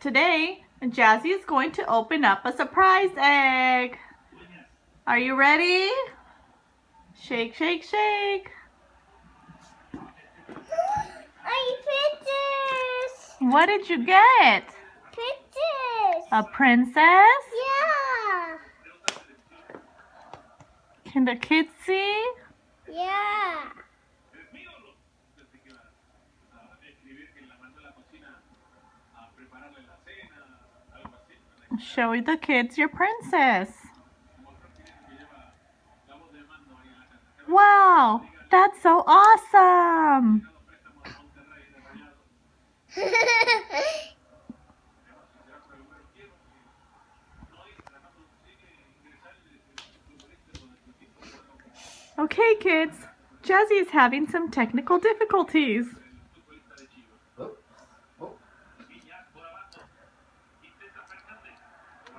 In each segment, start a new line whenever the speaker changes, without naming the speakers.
Today, Jazzy is going to open up a surprise egg. Are you ready? Shake, shake, shake.
Princess!
What did you get?
Princess!
A princess?
Yeah!
Can the kids see?
Yeah!
Show the kids your princess. Wow, that's so awesome. Okay, kids, Jazzy is having some technical difficulties.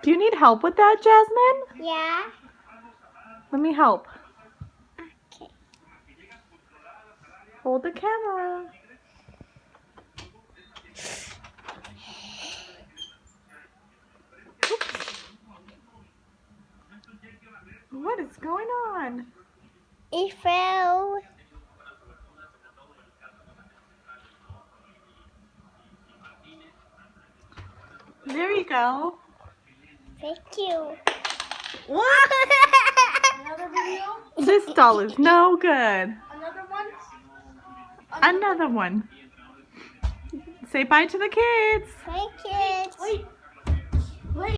Do you need help with that, Jasmine?
Yeah?
Let me help.
Okay.
Hold the camera. What is going on?
It fell.
There you go.
Thank you.
What?
Another video?
This doll is no good.
Another one?
Another one. Say bye to the kids.
Thank you. Wait.